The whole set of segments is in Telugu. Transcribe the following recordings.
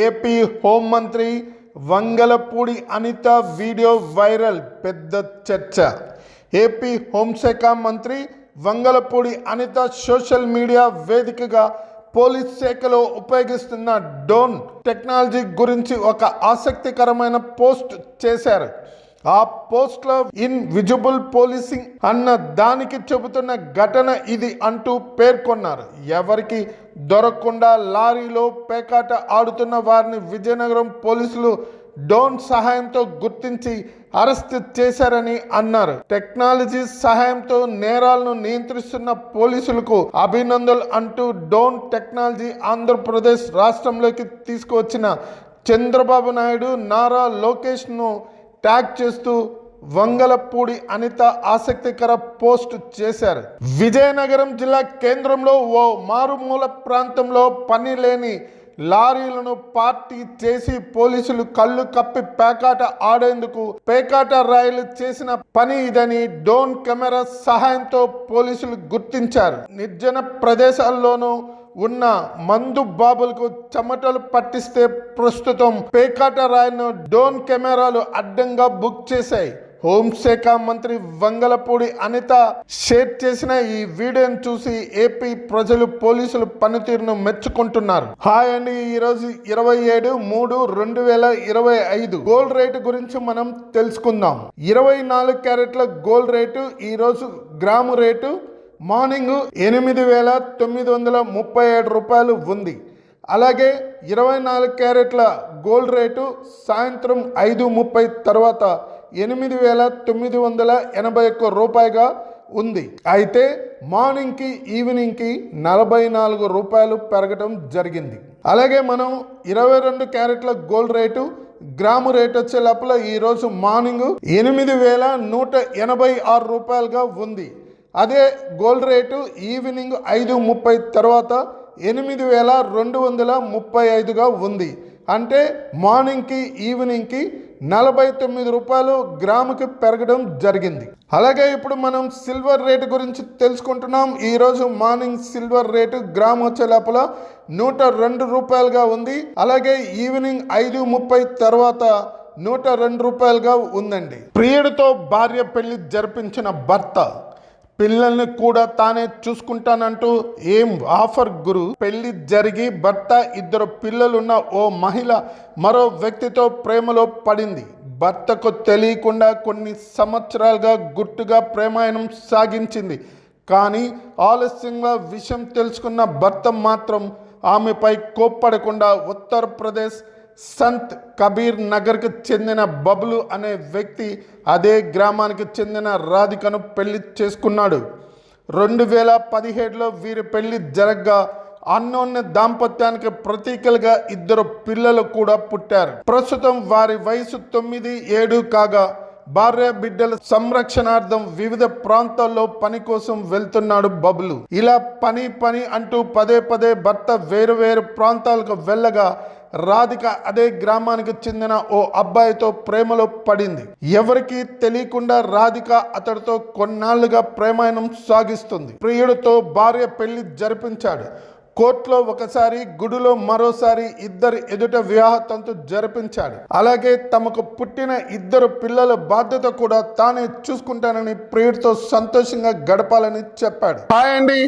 ఏపీ హోంమంత్రి వంగలపూడి అనిత వీడియో వైరల్, పెద్ద చర్చ. ఏపీ హోంశాఖ మంత్రి వంగలపూడి అనిత సోషల్ మీడియా వేదికగా పోలీస్ శాఖలో ఉపయోగిస్తున్న డ్రోన్ టెక్నాలజీ గురించి ఒక ఆసక్తికరమైన పోస్ట్ చేశారు. ఆ పోస్ట్లో ఇన్విజిబుల్ పోలీసింగ్ అన్న దానికి చెబుతున్న ఘటన ఇది అంటూ పేర్కొన్నారు. ఎవరికి దొరకకుండా లారీలో పేకాట ఆడుతున్న వారిని విజయనగరం పోలీసులు డ్రోన్ సహాయంతో గుర్తించి అరెస్ట్ చేశారని అన్నారు. టెక్నాలజీ సహాయంతో నేరాలను నియంత్రిస్తున్న పోలీసులకు అభినందనలు అంటూ డ్రోన్ టెక్నాలజీ ఆంధ్రప్రదేశ్ రాష్ట్రంలోకి తీసుకువచ్చిన చంద్రబాబు నాయుడు, నారా లోకేష్ను ట్యాగ్ చేస్తూ వంగలపూడి అనిత ఆసక్తికర పోస్ట్ చేశారు. విజయనగరం జిల్లా కేంద్రంలో ఓ మారుమూల ప్రాంతంలో పని లేని లారీలను పార్టీ చేసి పోలీసులు కళ్ళు కప్పి పేకాట ఆడేందుకు పేకాట రాయిలు చేసిన పని ఇదని డ్రోన్ కెమెరా సహాయంతో పోలీసులు గుర్తించారు. నిర్జన ప్రదేశాల్లోనూ ఉన్న మందు బాబులకు చెమటలు పట్టిస్తే ప్రస్తుతం పేకాట రాయిను డ్రోన్ కెమెరాలు అడ్డంగా బుక్ చేశాయి. హోంశాఖ మంత్రి వంగలపూడి అనిత షేర్ చేసిన ఈ వీడియోను చూసి ఏపీ ప్రజలు పోలీసుల పనితీరును మెచ్చుకుంటున్నారు. హాయ్ అండి, ఈరోజు 27/3/2025 గోల్డ్ రేటు గురించి మనం తెలుసుకుందాం. 24 క్యారెట్ల గోల్డ్ రేటు ఈరోజు గ్రాము రేటు మార్నింగ్ 8,937 రూపాయలు ఉంది. అలాగే 24 క్యారెట్ల గోల్డ్ రేటు సాయంత్రం 5:30 తర్వాత 8,981 రూపాయగా ఉంది. అయితే మార్నింగ్కి ఈవినింగ్కి 44 రూపాయలు పెరగటం జరిగింది. అలాగే మనం 22 క్యారెట్ల గోల్డ్ రేటు గ్రాము రేట్ వచ్చే లోపల ఈరోజు మార్నింగ్ 8,186 రూపాయలుగా ఉంది. అదే గోల్డ్ రేటు ఈవినింగ్ 5:30 తర్వాత 8,235గా ఉంది. అంటే మార్నింగ్కి ఈవినింగ్కి 49 రూపాయలు గ్రాముకి పెరగడం జరిగింది. అలాగే ఇప్పుడు మనం సిల్వర్ రేటు గురించి తెలుసుకుంటున్నాం. ఈరోజు మార్నింగ్ సిల్వర్ రేటు గ్రాము వచ్చే లోపల 102 రూపాయలుగా ఉంది. అలాగే ఈవినింగ్ 5:30 తర్వాత 102 రూపాయలుగా ఉందండి. ప్రియుడితో భార్య పెళ్లి జరిపించిన భర్త పిల్లల్ని కూడా తానే చూసుకుంటానంటూ ఏం ఆఫర్ గురు. పెళ్లి జరిగి భర్త, 2 పిల్లలున్న ఓ మహిళ మరో వ్యక్తితో ప్రేమలో పడింది. భర్తకు తెలియకుండా కొన్ని సంవత్సరాలుగా గుట్టుగా ప్రేమాయణం సాగించింది. కానీ ఆలస్యంగా విషయం తెలుసుకున్న భర్త మాత్రం ఆమెపై కోప్పడకుండా ఉత్తరప్రదేశ్ సంత్ కబీర్ నగర్కి చెందిన బబ్లు అనే వ్యక్తి అదే గ్రామానికి చెందిన రాధికను పెళ్లి చేసుకున్నాడు. 2017లో వీరి పెళ్లి జరగ్గా అన్యోన్య దాంపత్యానికి ప్రతీకలుగా 2 పిల్లలు కూడా పుట్టారు. ప్రస్తుతం వారి వయసు 9, 7 కాగా భార్య బిడ్డల సంరక్షణార్థం వివిధ ప్రాంతాల్లో పని కోసం వెళ్తున్నాడు బబ్లు. ఇలా పని అంటూ పదే భర్త వేరు ప్రాంతాలకు వెళ్ళగా రాధిక అదే గ్రామానికి చెందిన ఓ అబ్బాయితో ప్రేమలో పడింది. ఎవరికీ తెలియకుండా రాధిక అతడితో కొన్నాళ్లుగా ప్రేమాయణం సాగిస్తుంది. ప్రియుడితో భార్య పెళ్లి జరిపించాడు. కోర్టులో ఒకసారి, గుడిలో మరోసారి ఇద్దరి ఎదుట వివాహ తంతు జరిపించాడు. అలాగే తమకు పుట్టిన 2 పిల్లల బాధ్యత కూడా తానే చూసుకుంటానని ప్రియుడితో సంతోషంగా గడపాలని చెప్పాడు. హాయ్ అండి,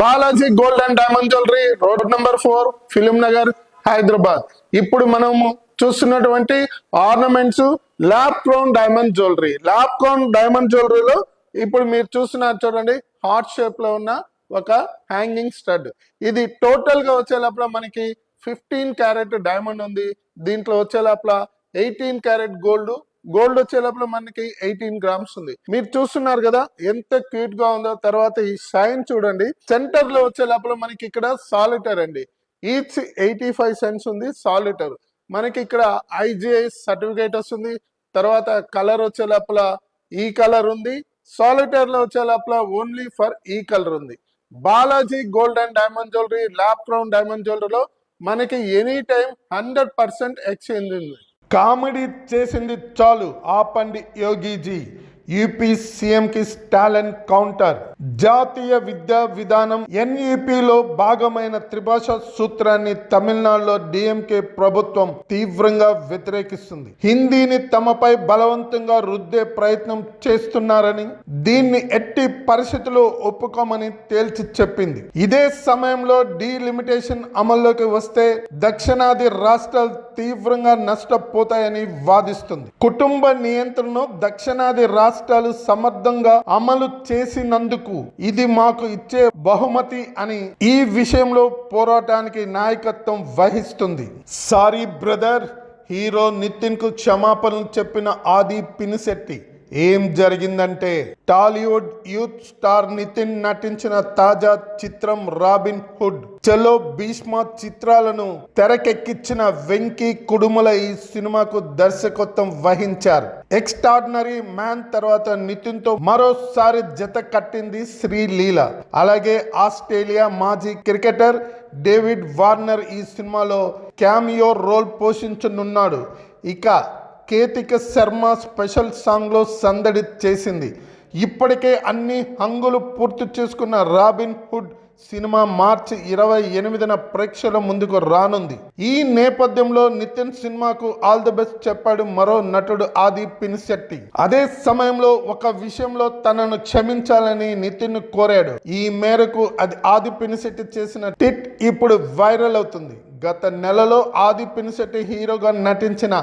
Balaji gold and diamond jewellery, road number 4, film Nagar, Hyderabad. ఇప్పుడు మనము చూస్తున్నటువంటి ornaments lab crown diamond jewellery. Lab crown diamond జ్యువెలరీలో ఇప్పుడు మీరు చూస్తున్నారు చూడండి, హార్ట్ షేప్ లో ఉన్న ఒక హ్యాంగింగ్ స్టడ్. ఇది టోటల్ గా వచ్చే లోపల మనకి 15 క్యారెట్ డైమండ్ ఉంది. దీంట్లో వచ్చే లోపల 18 క్యారెట్ గోల్డ్ వచ్చే లోపల మనకి 18 గ్రామ్స్ ఉంది. మీరు చూస్తున్నారు కదా ఎంత క్యూట్ గా ఉందో. తర్వాత ఈ షైన్ చూడండి. సెంటర్ లో వచ్చే లోపల మనకి ఇక్కడ సాలిటర్ అండి, ఈచ్ 85 సెంట్స్ ఉంది సాలిటర్. మనకి ఇక్కడ IGI సర్టిఫికేట్ వస్తుంది. తర్వాత కలర్ వచ్చే లోపల ఈ కలర్ ఉంది. సాలిటర్ లో వచ్చే లోపల ఓన్లీ ఫర్ ఈ కలర్ ఉంది. Balaji gold and diamond jewellery, lab crown diamond జ్యువెలరీలో మనకి ఎనీ టైం 100% ఎక్స్చేంజ్ ఉంది. కామెడీ చేసింది చాలు ఆపండి యోగీజీ. యూపీ సీఎం కి స్టాలిన్ కౌంటర్. జాతీయ విద్యా విధానం ఎన్ఈపిలో భాగమైన త్రిభాషా సూత్రాన్ని తమిళనాడులో డిఎంకే ప్రభుత్వం తీవ్రంగా వ్యతిరేకిస్తుంది. హిందీని తమపై బలవంతంగా రుద్దే ప్రయత్నం చేస్తున్నారని, దీన్ని ఎట్టి పరిస్థితుల్లో ఒప్పుకోమని తేల్చి చెప్పింది. ఇదే సమయంలో డీలిమిటేషన్ అమల్లోకి వస్తే దక్షిణాది రాష్ట్రాలు తీవ్రంగా నష్టపోతాయని వాదిస్తుంది. కుటుంబ నియంత్రణను దక్షిణాది రాష్ట్రాలు సమర్థంగా అమలు చేసినందుకు ఇది మాకు ఇచ్చే బహుమతి అని ఈ విషయంలో పోరాటానికి నాయకత్వం వహిస్తుంది. సారీ బ్రదర్, హీరో నితిన్ కు క్షమాపణలు చెప్పిన ఆది పినిశెట్టి. ఏం జరిగిందంటే, టాలీవుడ్ యూత్ స్టార్ నితిన్ నటించిన తాజా చిత్రం రాబిన్ హుడ్, చలో భీష్మ చిత్రాలను తెరకెక్కించిన వెంకీ కుడుముల ఈ సినిమాకు దర్శకత్వం వహించారు. ఎక్స్ట్రాడినరీ మ్యాన్ తర్వాత నితిన్ తో మరోసారి జత కట్టింది శ్రీలీల. అలాగే ఆస్ట్రేలియా మాజీ క్రికెటర్ డేవిడ్ వార్నర్ ఈ సినిమాలో క్యామియో రోల్ పోషించనున్నాడు. ఇక కేతిక శర్మ స్పెషల్ సాంగ్లో సందడి చేసింది. ఇప్పటికే అన్ని హంగులు పూర్తి చేసుకున్న రాబిన్ హుడ్ సినిమా మార్చి 28న ప్రేక్షకుల ముందుకు రానుంది. ఈ నేపథ్యంలో నితిన్ సినిమాకు ఆల్ ది బెస్ట్ చెప్పాడు మరో నటుడు ఆది పినిశెట్టి. అదే సమయంలో ఒక విషయంలో తనను క్షమించాలని నితిన్ కోరాడు. ఈ మేరకు ఆది పినిశెట్టి చేసిన ట్వీట్ ఇప్పుడు వైరల్ అవుతుంది. గత నెలలో ఆది పినిశెట్టి హీరోగా నటించిన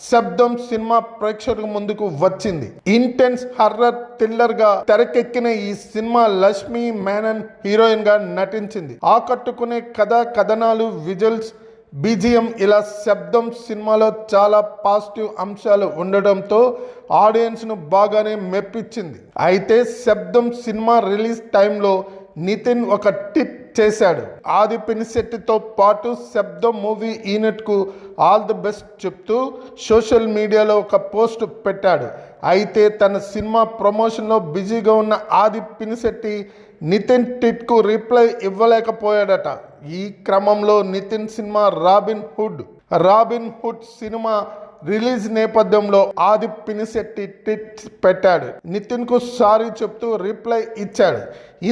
శబ్దం సినిమా ప్రేక్షకుల ముందుకు వచ్చింది. ఇంటెన్స్ హర్రర్ థ్రిల్లర్ గా తెరకెక్కిన ఈ సినిమా లక్ష్మీ మేనన్ హీరోయిన్ గా నటించింది. ఆకట్టుకునే కథనాలు, విజువల్స్, బీజిఎం ఇలా శబ్దం సినిమాలో చాలా పాజిటివ్ అంశాలు ఉండడంతో ఆడియన్స్ ను బాగానే మెప్పించింది. అయితే శబ్దం సినిమా రిలీజ్ టైంలో నితిన్ ఒక టిప్ చేశాడు. ఆది పినిశెట్టితో పాటు శబ్దం మూవీ యూనిట్ కు ఆల్ ది బెస్ట్ చెప్తూ సోషల్ మీడియాలో ఒక పోస్ట్ పెట్టాడు. అయితే తన సినిమా ప్రమోషన్లో బిజీగా ఉన్న ఆది పినిశెట్టి నితిన్ ట్వీట్ కు రిప్లై ఇవ్వలేకపోయాడట. ఈ క్రమంలో Nithin cinema Robin Hood cinema release నేపథ్యంలో ఆది పినిశెట్టి ట్వీట్ పెట్టాడు. నితిన్ కు సారీ చెప్తూ రిప్లై ఇచ్చాడు.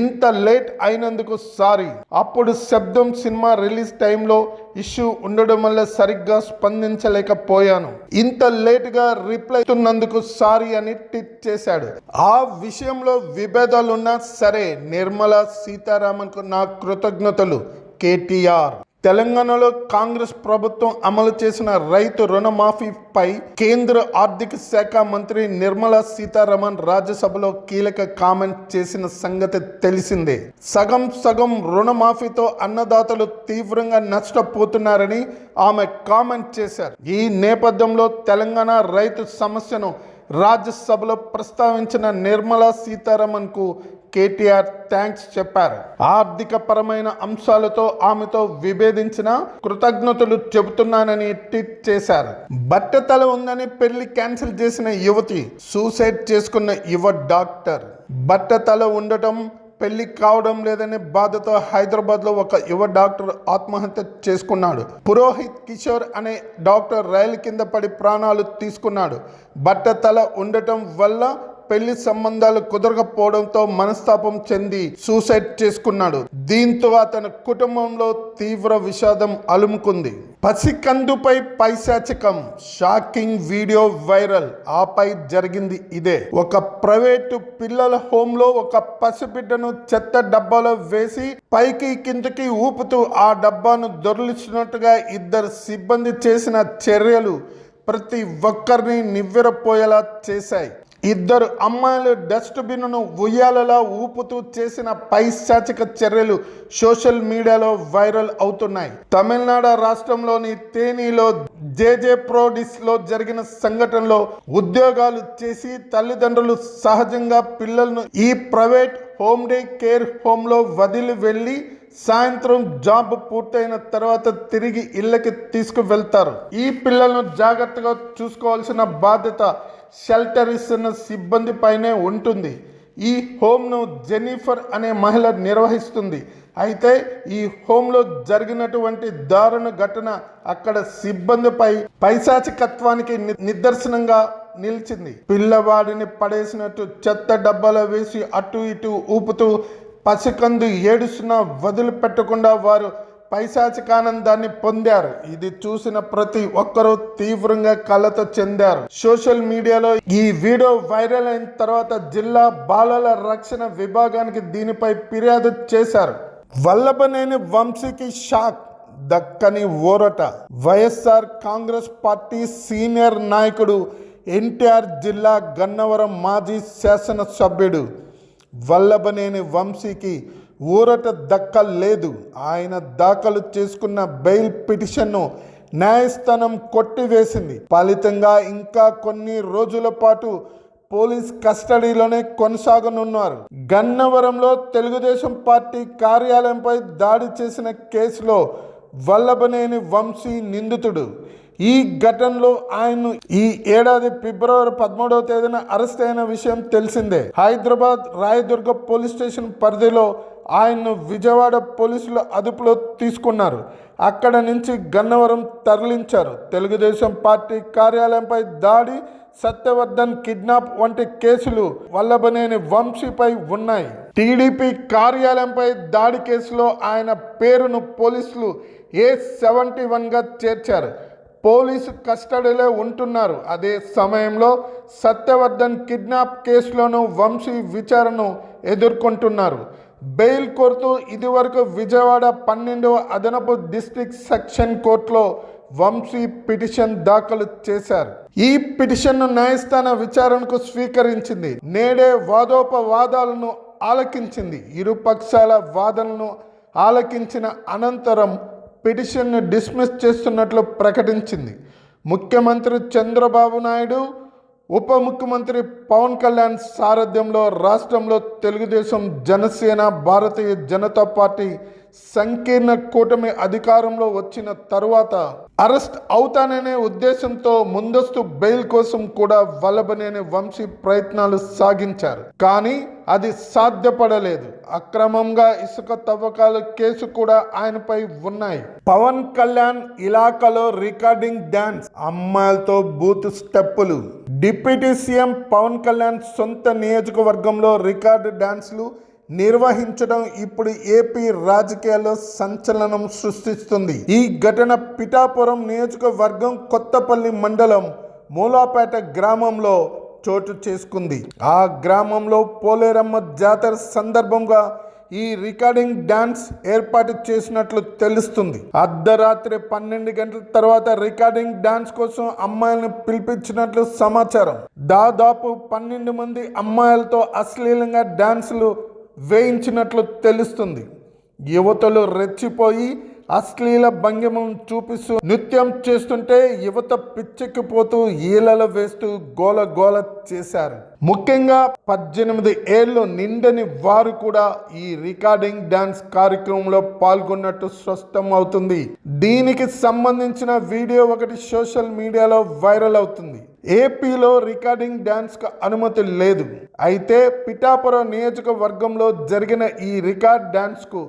ఇంత లేట్ అయినందుకు సారీ. అప్పుడు శబ్దం సినిమా రిలీజ్ టైంలో ఇష్యూ ఉండడం వల్ల సరిగ్గా స్పందించలేకపోయాను. ఇంత లేట్ గా రిప్లై ఇస్తున్నందుకు సారీ అని ట్వీట్ చేశాడు. ఆ విషయంలో విభేదాలున్నా సరే, నిర్మలా సీతారామన్ కు నా కృతజ్ఞతలు. కేటీఆర్. తెలంగాణలో కాంగ్రెస్ ప్రభుత్వం అమలు చేసిన రైతు రుణమాఫీపై కేంద్ర ఆర్థిక శాఖ మంత్రి నిర్మలా సీతారామన్ రాజ్యసభలో కీలక కామెంట్ చేసిన సంగతి తెలిసిందే. సగం రుణమాఫీతో అన్నదాతలు తీవ్రంగా నష్టపోతున్నారని ఆమె కామెంట్ చేశారు. ఈ నేపథ్యంలో తెలంగాణ రైతు సమస్యను రాజ్యసభలో ప్రస్తావించిన నిర్మలా సీతారామన్ కు కేటీఆర్ థ్యాంక్స్ చెప్పారు. ఆర్థిక పరమైన అంశాలతో ఆమెతో విభేదించిన కృతజ్ఞతలు చెబుతున్నానని ట్వీట్ చేశారు. బట్టతల ఉందని పెళ్లి క్యాన్సిల్ చేసిన యువతి సూసైడ్ చేసుకున్న యువ డాక్టర్. బట్టతల ఉండటం, పెళ్లి కావడం లేదనే బాధతో హైదరాబాద్లో ఒక యువ డాక్టర్ ఆత్మహత్య చేసుకున్నాడు. పురోహిత్ కిషోర్ అనే డాక్టర్ రైలు కింద పడి ప్రాణాలు తీసుకున్నాడు. బట్టతల ఉండటం వల్ల పెళ్లి సంబంధాలు కుదరకపోవడంతో మనస్తాపం చెంది సూసైడ్ చేసుకున్నాడు. దీంతో అతని కుటుంబంలో తీవ్ర విషాదం అలుముకుంది. పసికందుపై పైశాచికం, షాకింగ్ వీడియో వైరల్. ఆపై జరిగింది ఇదే. ఒక ప్రైవేటు పిల్లల హోంలో ఒక పసిబిడ్డను చెత్త డబ్బాలో వేసి పైకి కిందకి ఊపుతూ ఆ డబ్బాను దొర్లిస్తున్నట్టుగా ఇద్దరు సిబ్బంది చేసిన చర్యలు ప్రతి ఒక్కరిని నివ్వెరపోయేలా చేశాయి. ఇద్దరు అమ్మాయిలు డస్ట్బిన్ను ఉయ్యాలలా ఊపుతూ చేసిన పైశాచిక చర్యలు సోషల్ మీడియాలో వైరల్ అవుతున్నాయి. తమిళనాడు రాష్ట్రంలోని తేనీలో జేజే ప్రోడిస్ లో జరిగిన సంఘటనలో ఉద్యోగాలు చేసి తల్లిదండ్రులు సహజంగా పిల్లలను ఈ ప్రైవేట్ హోమ్ డే కేర్ హోమ్లో వదిలి వెళ్ళి సాయంత్రం జాబ్ పూర్తయిన తర్వాత తిరిగి ఇళ్ళకి తీసుకువెళ్తారు. ఈ పిల్లలను జాగ్రత్తగా చూసుకోవాల్సిన బాధ్యత షెల్టర్ ఇస్తున్న సిబ్బంది పైనే ఉంటుంది. ఈ హోమ్ను జెన్నిఫర్ అనే మహిళ నిర్వహిస్తుంది. అయితే ఈ హోంలో జరిగినటువంటి దారుణ ఘటన అక్కడ సిబ్బందిపై పైశాచికత్వానికి నిదర్శనంగా నిలిచింది. పిల్లవాడిని పడేసినట్టు చెత్త డబ్బాలో వేసి అటు ఇటు ఊపుతూ పసికందు ఏడుస్తున్నా వదిలిపెట్టకుండా వారు పైశాచికానందాన్ని పొందారు. ఇది చూసిన ప్రతి ఒక్కరూ తీవ్రంగా కలత చెందారు. సోషల్ మీడియాలో ఈ వీడియో వైరల్ అయిన తర్వాత జిల్లా బాలల రక్షణ విభాగానికి దీనిపై ఫిర్యాదు చేశారు. వల్లభనేని వంశీకి షాక్, దక్కని ఊరట. వైఎస్ఆర్ కాంగ్రెస్ పార్టీ సీనియర్ నాయకుడు ఎన్టీఆర్ జిల్లా గన్నవరం మాజీ శాసనసభ్యుడు వల్లభనేని వంశీకి ఊరట దక్కలేదు. ఆయన దాఖలు చేసుకున్న బెయిల్ పిటిషన్ను న్యాయస్థానం కొట్టివేసింది. ఫలితంగా ఇంకా కొన్ని రోజుల పాటు పోలీస్ కస్టడీలోనే కొనసాగనున్నారు. గన్నవరంలో తెలుగుదేశం పార్టీ కార్యాలయంపై దాడి చేసిన కేసులో వల్లభనేని వంశీ నిందితుడు. ఈ ఘటనలో ఆయన్ను ఈ ఏడాది ఫిబ్రవరి 13వ తేదీన అరెస్ట్ అయిన విషయం తెలిసిందే. హైదరాబాద్ రాయదుర్గ పోలీస్ స్టేషన్ పరిధిలో ఆయన్ను విజయవాడ పోలీసులు అదుపులో తీసుకున్నారు. అక్కడ నుంచి గన్నవరం తరలించారు. తెలుగుదేశం పార్టీ కార్యాలయంపై దాడి, సత్యవర్ధన్ కిడ్నాప్ వంటి కేసులు వల్లభనేని వంశీపై ఉన్నాయి. టీడీపీ కార్యాలయంపై దాడి కేసులో ఆయన పేరును పోలీసులు A71గా చేర్చారు. పోలీసు కస్టడీలో ఉంటున్నారు. అదే సమయంలో సత్యవర్ధన్ కిడ్నాప్ కేసులోనూ వంశీ విచారణను ఎదుర్కొంటున్నారు. బెయిల్ కోరుతూ ఇదివరకు విజయవాడ 12వ అదనపు డిస్ట్రిక్ట్ సెషన్ కోర్టులో వంశీ పిటిషన్ దాఖలు చేశారు. ఈ పిటిషన్ను న్యాయస్థాన విచారణకు స్వీకరించింది. నేడే వాదోపవాదాలను ఆలకించింది. ఇరు పక్షాల వాదనలను ఆలకించిన అనంతరం పిటిషన్ను డిస్మిస్ చేస్తున్నట్లు ప్రకటించింది. ముఖ్యమంత్రి చంద్రబాబు నాయుడు, ఉప ముఖ్యమంత్రి పవన్ కళ్యాణ్ సారథ్యంలో రాష్ట్రంలో తెలుగుదేశం, జనసేన, భారతీయ జనతా పార్టీ సంకీర్ణ కూటమి అధికారంలో వచ్చిన తరువాత అరెస్ట్ అవుతాననే ఉద్దేశంతో ముందస్తు బెయిల్ కోసం కూడా వల్లభనేని వంశీ ప్రయత్నాలు సాగించారు. కానీ అది సాధ్యపడలేదు. అక్రమంగా ఇసుక తవ్వకాల కేసు కూడా ఆయనపై ఉన్నాయి. పవన్ కళ్యాణ్ ఇలాకాలో రికార్డింగ్ డాన్స్, అమ్మాయిలతో బూత్ స్టెప్పులు. డిప్యూటీ సీఎం పవన్ కళ్యాణ్ సొంత నియోజకవర్గంలో రికార్డు డాన్స్లు నిర్వహించడం ఇప్పుడు ఏపీ రాజకీయాల్లో సంచలనం సృష్టిస్తుంది. ఈ ఘటన పిఠాపురం నియోజకవర్గం కొత్తపల్లి మండలం మూలాపేట గ్రామంలో చోటు చేసుకుంది. ఆ గ్రామంలో పోలేరమ్మ జాతర సందర్భంగా ఈ రికార్డింగ్ డాన్స్ ఏర్పాటు చేసినట్లు తెలుస్తుంది. అర్ధరాత్రి 12 గంటల తర్వాత రికార్డింగ్ డాన్స్ కోసం అమ్మాయిలను పిలిపించినట్లు సమాచారం. దాదాపు 12 మంది అమ్మాయిలతో అశ్లీలంగా డాన్సులు వేయించినట్లు తెలుస్తుంది. యువతలు రెచ్చిపోయి అశ్లీల భంగిమను చూపిస్తూ నృత్యం చేస్తుంటే యువత పిచ్చెక్కిపోతూ ఈలలు వేస్తూ గోల చేశారు. ముఖ్యంగా 18 ఏళ్ళు నిండని వారు కూడా ఈ రికార్డింగ్ డాన్స్ కార్యక్రమంలో పాల్గొన్నట్టు స్పష్టం అవుతుంది. దీనికి సంబంధించిన వీడియో ఒకటి సోషల్ మీడియాలో వైరల్ అవుతుంది. ఏపీలో రికార్డింగ్ డాన్స్కు అనుమతి లేదు. అయితే పిఠాపురం నియోజకవర్గంలో జరిగిన ఈ రికార్డ్ డాన్స్కు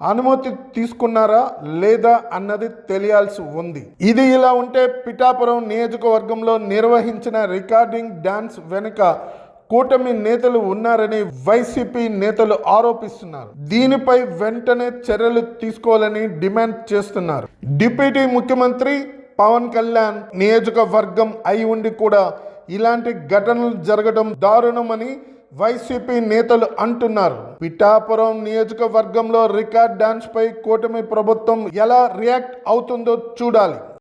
అనుమతి తీసుకున్నారా లేదా అన్నది తెలియాల్సి ఉంది. ఇది ఇలా ఉంటే పిఠాపురం నియోజకవర్గంలో నిర్వహించిన రికార్డింగ్ డాన్స్ వెనుక కూటమి నేతలు ఉన్నారని వైసీపీ నేతలు ఆరోపిస్తున్నారు. దీనిపై వెంటనే చర్యలు తీసుకోవాలని డిమాండ్ చేస్తున్నారు. డిప్యూటీ ముఖ్యమంత్రి పవన్ కళ్యాణ్ నియోజకవర్గం అయి ఉండి కూడా ఇలాంటి ఘటనలు జరగడం దారుణమని వైసీపీ నేతలు అంటున్నారు. పిఠాపురం నియోజకవర్గంలో రికార్డ్ డాన్స్ పై కూటమి ప్రభుత్వం ఎలా రియాక్ట్ అవుతుందో చూడాలి.